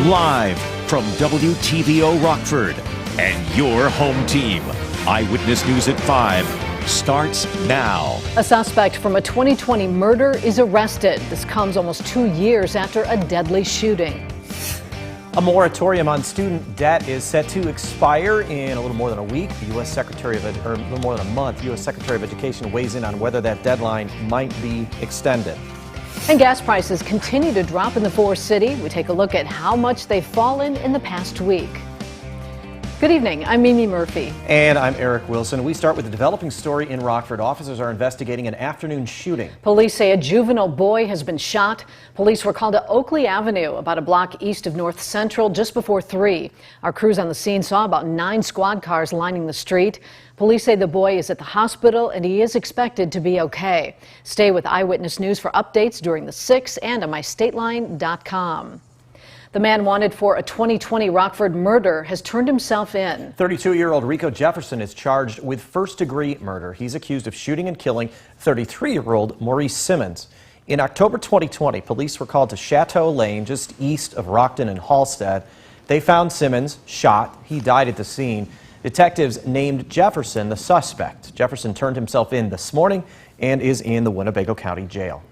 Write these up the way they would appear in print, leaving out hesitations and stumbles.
Live from WTVO Rockford and your home team. Eyewitness News at 5 starts now. A suspect from a 2020 murder is arrested. This comes almost 2 years after a deadly shooting. A moratorium on student debt is set to expire in a little more than a week. The U.S. Secretary of a little more than a month. U.S. Secretary of Education weighs in on whether that deadline might be extended. And gas prices continue to drop in the Forest City. We take a look at how much they've fallen in the past week. Good evening, I'm Mimi Murphy. And I'm Eric Wilson. We start with a developing story in Rockford. Officers are investigating an afternoon shooting. Police say a juvenile boy has been shot. Police were called to Oakley Avenue, about a block east of North Central, just before 3. Our crews on the scene saw about 9 squad cars lining the street. Police say the boy is at the hospital and he is expected to be okay. Stay with Eyewitness News for updates during the 6 and on mystateline.com. The man wanted for a 2020 Rockford murder has turned himself in. 32-year-old Rico Jefferson is charged with first-degree murder. He's accused of shooting and killing 33-year-old Maurice Simmons. In October 2020, police were called to Chateau Lane, just east of Rockton and Halstead. They found Simmons shot. He died at the scene. Detectives named Jefferson the suspect. Jefferson turned himself in this morning and is in the Winnebago County Jail.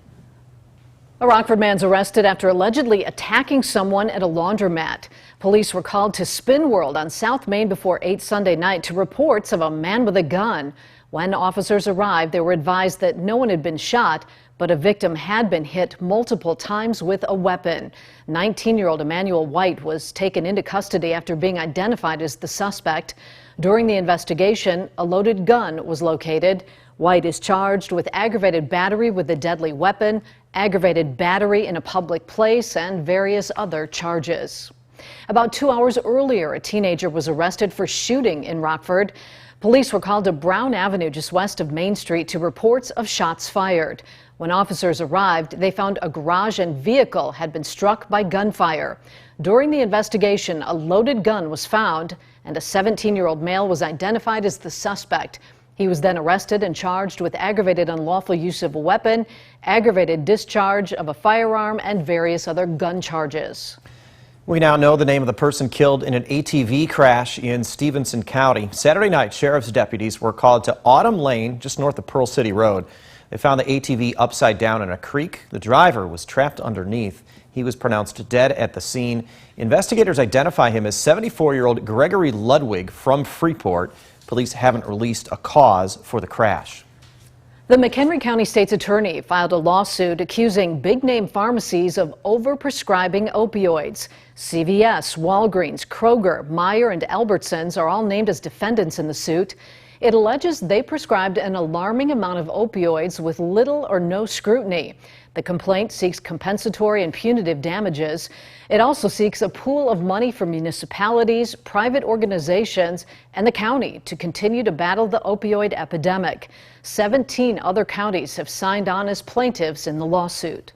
A Rockford man's arrested after allegedly attacking someone at a laundromat. Police were called to Spin World on South Main before 8 Sunday night to reports of a man with a gun. When officers arrived, they were advised that no one had been shot, but a victim had been hit multiple times with a weapon. 19-year-old Emmanuel White was taken into custody after being identified as the suspect. During the investigation, a loaded gun was located. White is charged with aggravated battery with a deadly weapon, aggravated battery in a public place, and various other charges. About 2 hours earlier, a teenager was arrested for shooting in Rockford. Police were called to Brown Avenue, just west of Main Street, to reports of shots fired. When officers arrived, they found a garage and vehicle had been struck by gunfire. During the investigation, a loaded gun was found, and a 17-year-old male was identified as the suspect. He was then arrested and charged with aggravated unlawful use of a weapon, aggravated discharge of a firearm, and various other gun charges. We now know the name of the person killed in an ATV crash in Stephenson County. Saturday night, sheriff's deputies were called to Autumn Lane, just north of Pearl City Road. They found the ATV upside down in a creek. The driver was trapped underneath. He was pronounced dead at the scene. Investigators identify him as 74-year-old Gregory Ludwig from Freeport. Police haven't released a cause for the crash. The McHenry County State's attorney filed a lawsuit accusing big-name pharmacies of over-prescribing opioids. CVS, Walgreens, Kroger, Meijer, and Albertsons are all named as defendants in the suit. It alleges they prescribed an alarming amount of opioids with little or no scrutiny. The complaint seeks compensatory and punitive damages. It also seeks a pool of money from municipalities, private organizations, and the county to continue to battle the opioid epidemic. 17 other counties have signed on as plaintiffs in the lawsuit.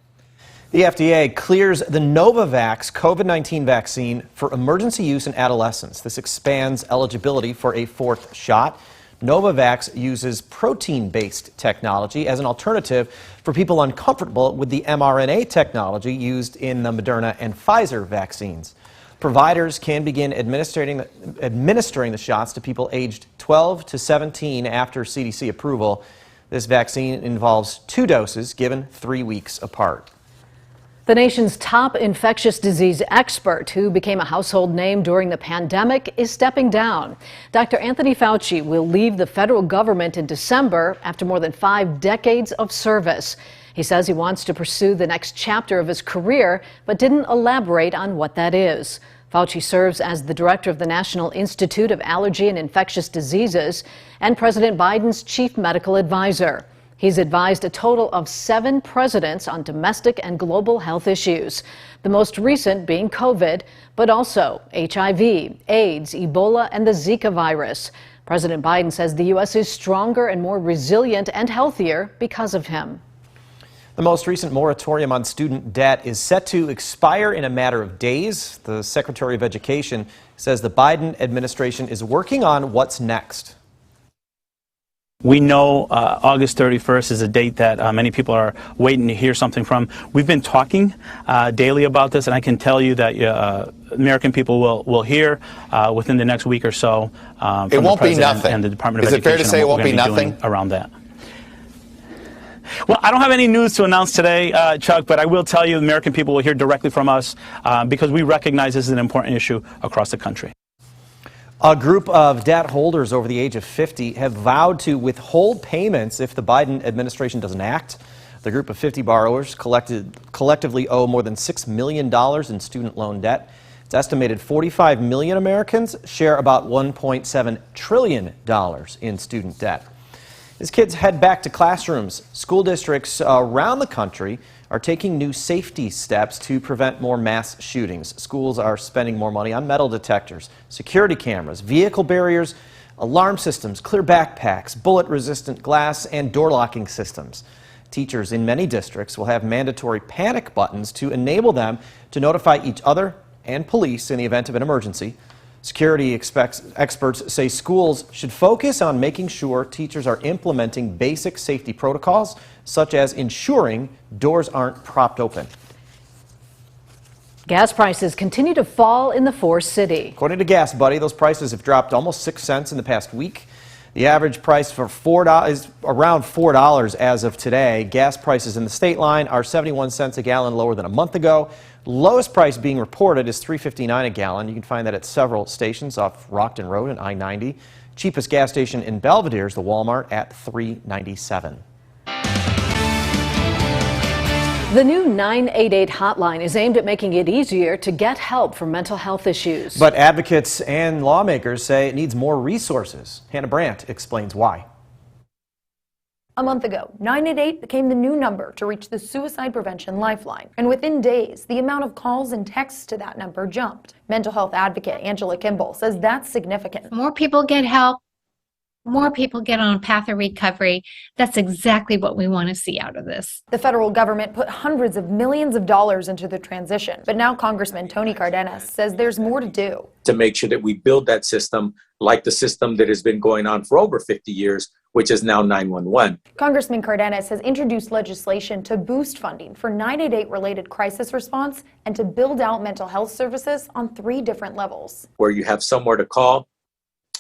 The FDA clears the Novavax COVID-19 vaccine for emergency use in adolescents. This expands eligibility for a 4th shot. Novavax uses protein-based technology as an alternative for people uncomfortable with the mRNA technology used in the Moderna and Pfizer vaccines. Providers can begin administering the shots to people aged 12 to 17 after CDC approval. This vaccine involves 2 doses given 3 weeks apart. The nation's top infectious disease expert, who became a household name during the pandemic, is stepping down. Dr. Anthony Fauci will leave the federal government in December after more than 5 decades of service. He says he wants to pursue the next chapter of his career, but didn't elaborate on what that is. Fauci serves as the director of the National Institute of Allergy and Infectious Diseases and President Biden's chief medical advisor. He's advised a total of 7 presidents on domestic and global health issues, the most recent being COVID, but also HIV, AIDS, Ebola, and the Zika virus. President Biden says the U.S. is stronger and more resilient and healthier because of him. The most recent moratorium on student debt is set to expire in a matter of days. The Secretary of Education says the Biden administration is working on what's next. We know August 31st is a date that many people are waiting to hear something from. We've been talking daily about this, and I can tell you that American people will hear within the next week or so from the President and the Department of Education. Is it fair to say it won't be nothing around that? Well, I don't have any news to announce today, Chuck, but I will tell you the American people will hear directly from us because we recognize this is an important issue across the country. A group of debt holders over the age of 50 have vowed to withhold payments if the Biden administration doesn't act. The group of 50 borrowers collectively owe more than $6 million in student loan debt. It's estimated 45 million Americans share about $1.7 trillion in student debt. As kids head back to classrooms, school districts around the country are taking new safety steps to prevent more mass shootings. Schools are spending more money on metal detectors, security cameras, vehicle barriers, alarm systems, clear backpacks, bullet-resistant glass, and door locking systems. Teachers in many districts will have mandatory panic buttons to enable them to notify each other and police in the event of an emergency. Security experts say schools should focus on making sure teachers are implementing basic safety protocols, such as ensuring doors aren't propped open. Gas prices continue to fall in the Forest City. According to Gas Buddy, those prices have dropped almost 6 cents in the past week. The average price for $4 is around $4 as of today. Gas prices in the state line are 71 cents a gallon lower than a month ago. Lowest price being reported is $3.59 a gallon. You can find that at several stations off Rockton Road and I-90. Cheapest gas station in Belvedere is the Walmart at $3.97. The new 988 hotline is aimed at making it easier to get help for mental health issues. But advocates and lawmakers say it needs more resources. Hannah Brandt explains why. A month ago, 988 became the new number to reach the suicide prevention lifeline. And within days, the amount of calls and texts to that number jumped. Mental health advocate Angela Kimball says that's significant. More people get help, more people get on a path of recovery. That's exactly what we want to see out of this. The federal government put hundreds of millions of dollars into the transition. But now Congressman Tony Cardenas says there's more to do. To make sure that we build that system like the system that has been going on for over 50 years, which is now 911. Congressman Cardenas has introduced legislation to boost funding for 988-related crisis response and to build out mental health services on 3 different levels. Where you have somewhere to call,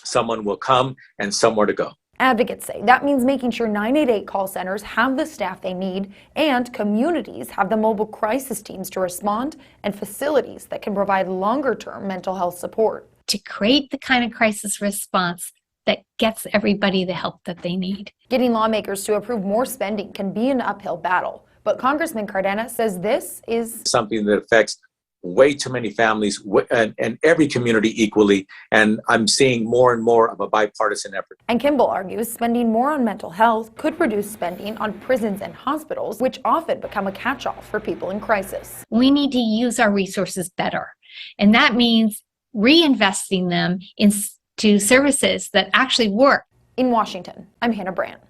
someone will come, and somewhere to go. Advocates say that means making sure 988 call centers have the staff they need and communities have the mobile crisis teams to respond and facilities that can provide longer-term mental health support. To create the kind of crisis response that gets everybody the help that they need. Getting lawmakers to approve more spending can be an uphill battle, but Congressman Cardenas says this is something that affects way too many families and every community equally, and I'm seeing more and more of a bipartisan effort. And Kimball argues spending more on mental health could reduce spending on prisons and hospitals, which often become a catch-all for people in crisis. We need to use our resources better, and that means reinvesting them into services that actually work. In Washington, I'm Hannah Brandt.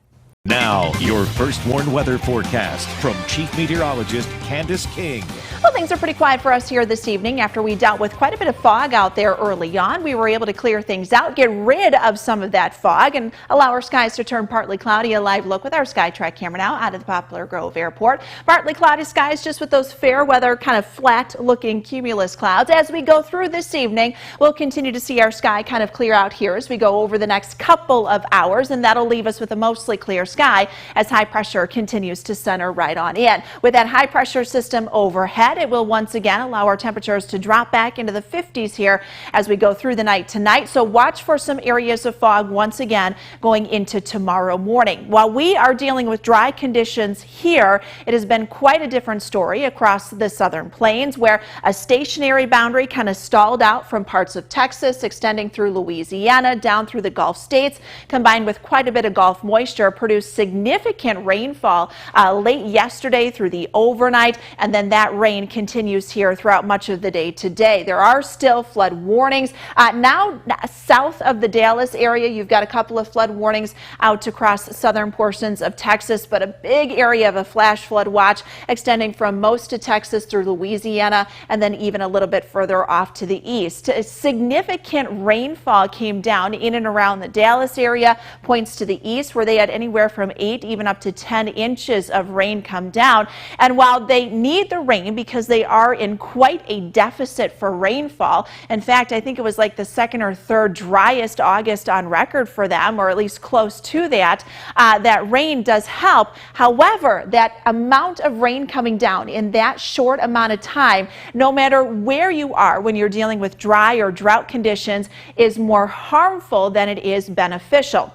Now, your first warned weather forecast from Chief Meteorologist Candace King. Well, things are pretty quiet for us here this evening after we dealt with quite a bit of fog out there early on. We were able to clear things out, get rid of some of that fog, and allow our skies to turn partly cloudy. A live look with our SkyTrack camera now out of the Poplar Grove Airport. Partly cloudy skies just with those fair weather, kind of flat-looking cumulus clouds. As we go through this evening, we'll continue to see our sky kind of clear out here as we go over the next couple of hours, and that'll leave us with a mostly clear sky as high pressure continues to center right on in. With that high pressure system overhead, it will once again allow our temperatures to drop back into the 50s here as we go through the night tonight. So watch for some areas of fog once again going into tomorrow morning. While we are dealing with dry conditions here, it has been quite a different story across the southern plains where a stationary boundary kind of stalled out from parts of Texas, extending through Louisiana, down through the Gulf states, combined with quite a bit of Gulf moisture produced significant rainfall late yesterday through the overnight, and then that rain continues here throughout much of the day today. There are still flood warnings. Now south of the Dallas area, you've got a couple of flood warnings out across southern portions of Texas, but a big area of a flash flood watch extending from most of Texas through Louisiana and then even a little bit further off to the east. A significant rainfall came down in and around the Dallas area, points to the east where they had anywhere from 8 even up to 10 inches of rain come down. And while they need the rain because they are in quite a deficit for rainfall, in fact, I think it was like the second or third driest August on record for them, or at least close to that, that rain does help. However, that amount of rain coming down in that short amount of time, no matter where you are when you're dealing with dry or drought conditions, is more harmful than it is beneficial.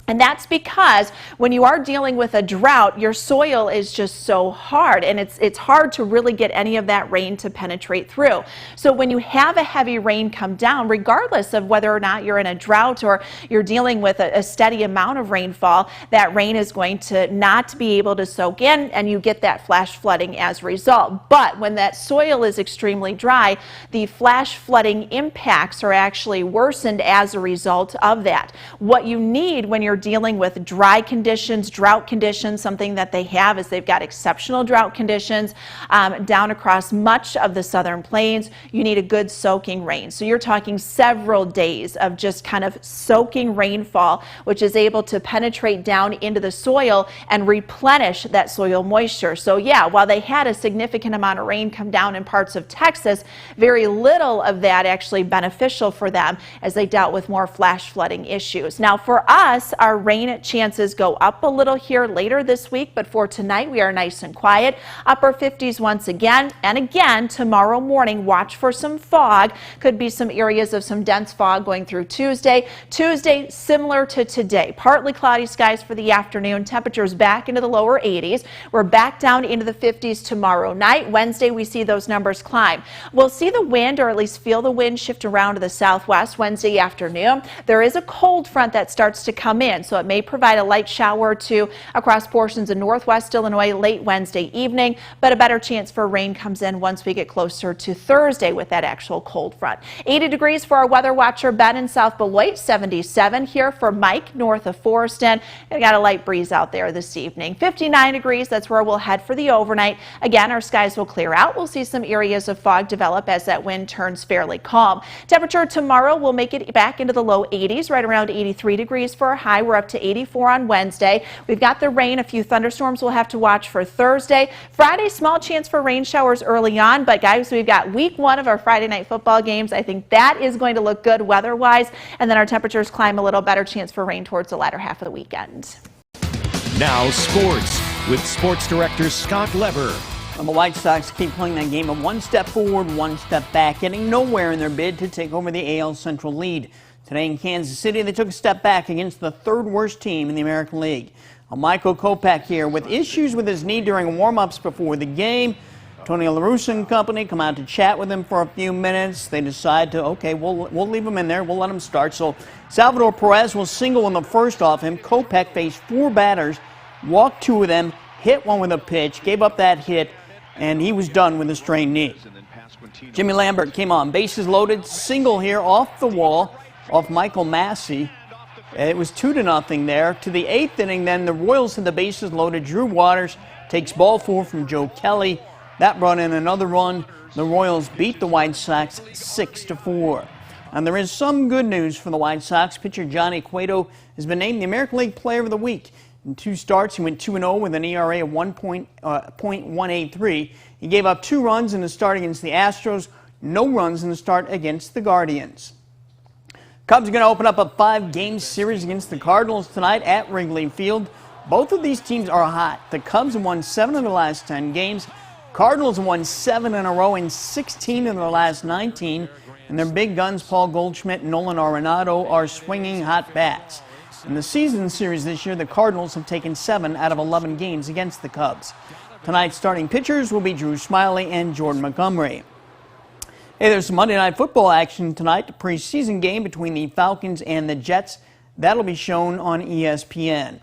And that's because when you are dealing with a drought, your soil is just so hard, and it's hard to really get any of that rain to penetrate through. So when you have a heavy rain come down, regardless of whether or not you're in a drought or you're dealing with a steady amount of rainfall, that rain is going to not be able to soak in, and you get that flash flooding as a result. But when that soil is extremely dry, the flash flooding impacts are actually worsened as a result of that. What you need when you're dealing with dry conditions, drought conditions, something that they have is they've got exceptional drought conditions down across much of the southern plains. You need a good soaking rain. So you're talking several days of just kind of soaking rainfall, which is able to penetrate down into the soil and replenish that soil moisture. So yeah, while they had a significant amount of rain come down in parts of Texas, very little of that actually beneficial for them as they dealt with more flash flooding issues. Now for us, our rain chances go up a little here later this week, but for tonight we are nice and quiet. Upper 50s once again, and again tomorrow morning watch for some fog. Could be some areas of some dense fog going through Tuesday. Tuesday similar to today, partly cloudy skies for the afternoon. Temperatures back into the lower 80s. We're back down into the 50s tomorrow night. Wednesday we see those numbers climb. We'll see the wind, or at least feel the wind, shift around to the southwest Wednesday afternoon. There is a cold front that starts to come in, so it may provide a light shower or two across portions of northwest Illinois late Wednesday evening, but a better chance for rain comes in once we get closer to Thursday with that actual cold front. 80 degrees for our weather watcher Ben in South Beloit, 77 here for Mike north of Foreston. We got a light breeze out there this evening. 59 degrees, that's where we'll head for the overnight. Again, our skies will clear out. We'll see some areas of fog develop as that wind turns fairly calm. Temperature tomorrow will make it back into the low 80s, right around 83 degrees for a high. We're up to 84 on Wednesday. We've got the rain. A few thunderstorms we'll have to watch for Thursday. Friday, small chance for rain showers early on, but guys, we've got week 1 of our Friday night football games. I think that is going to look good weather-wise, and then our temperatures climb a little, better chance for rain towards the latter half of the weekend. Now sports with sports director Scott Lever. Well, the White Sox keep playing that game of one step forward, one step back, getting nowhere in their bid to take over the AL Central lead. Today in Kansas City, they took a step back against the third worst team in the American League. Michael Kopech here with issues with his knee during warm-ups before the game. Tony La Russa and company come out to chat with him for a few minutes. They decide to, okay, we'll leave him in there. We'll let him start. So Salvador Perez will single in the first off him. Kopech faced 4 batters, walked 2 of them, hit one with a pitch, gave up that hit, and he was done with a strained knee. Jimmy Lambert came on, bases loaded, single here off the wall, off Michael Massey. It was 2-0 there. To the 8th inning, then the Royals had the bases loaded. Drew Waters takes ball 4 from Joe Kelly. That brought in another run. The Royals beat the White Sox 6-4. And there is some good news for the White Sox. Pitcher Johnny Cueto has been named the American League Player of the Week. In 2 starts, he went 2-0 with an ERA of 1.183. He gave up 2 runs in the start against the Astros, no runs in the start against the Guardians. Cubs are going to open up a 5-game series against the Cardinals tonight at Wrigley Field. Both of these teams are hot. The Cubs have won 7 of the last 10 games. Cardinals have won 7 in a row and 16 of their last 19. And their big guns, Paul Goldschmidt and Nolan Arenado, are swinging hot bats. In the season series this year, the Cardinals have taken 7 out of 11 games against the Cubs. Tonight's starting pitchers will be Drew Smyly and Jordan Montgomery. Hey, there's some Monday Night Football action tonight, the preseason game between the Falcons and the Jets. That'll be shown on ESPN.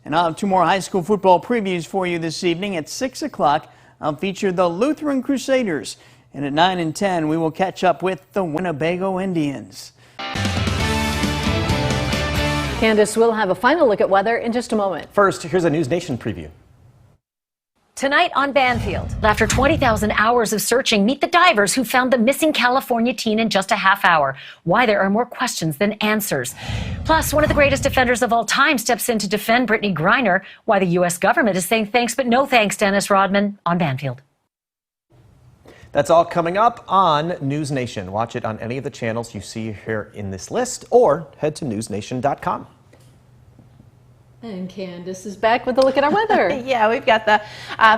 And I'll have two more high school football previews for you this evening. At 6 o'clock, I'll feature the Lutheran Crusaders. And at 9 and 10, we will catch up with the Winnebago Indians. Candace will have a final look at weather in just a moment. First, here's a News Nation preview. Tonight on Banfield, after 20,000 hours of searching, meet the divers who found the missing California teen in just a half hour. Why there are more questions than answers. Plus, one of the greatest defenders of all time steps in to defend Brittany Griner. Why the U.S. government is saying thanks but no thanks, Dennis Rodman, on Banfield. That's all coming up on News Nation. Watch it on any of the channels you see here in this list or head to newsnation.com. And Candace is back with a look at our weather. Yeah, we've got the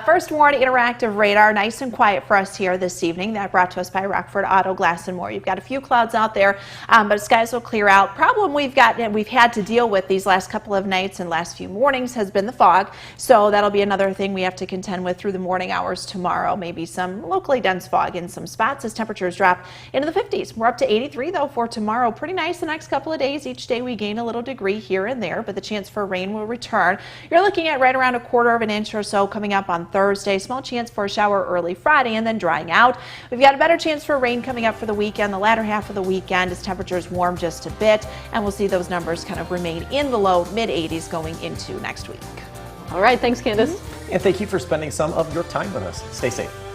First Warn interactive radar, nice and quiet for us here this evening. That brought to us by Rockford Auto Glass and More. You've got a few clouds out there, but skies will clear out. Problem we've had to deal with these last couple of nights and last few mornings has been the fog. So that'll be another thing we have to contend with through the morning hours tomorrow. Maybe some locally dense fog in some spots as temperatures drop into the 50s. We're up to 83 though for tomorrow. Pretty nice the next couple of days. Each day we gain a little degree here and there, but the chance for rain will return. You're looking at right around 1/4 of an inch or so coming up on Thursday. Small chance for a shower early Friday and then drying out. We've got a better chance for rain coming up for the weekend, the latter half of the weekend as temperatures warm just a bit, and we'll see those numbers kind of remain in the low mid 80s going into next week. All right, thanks, Candace. And thank you for spending some of your time with us. Stay safe.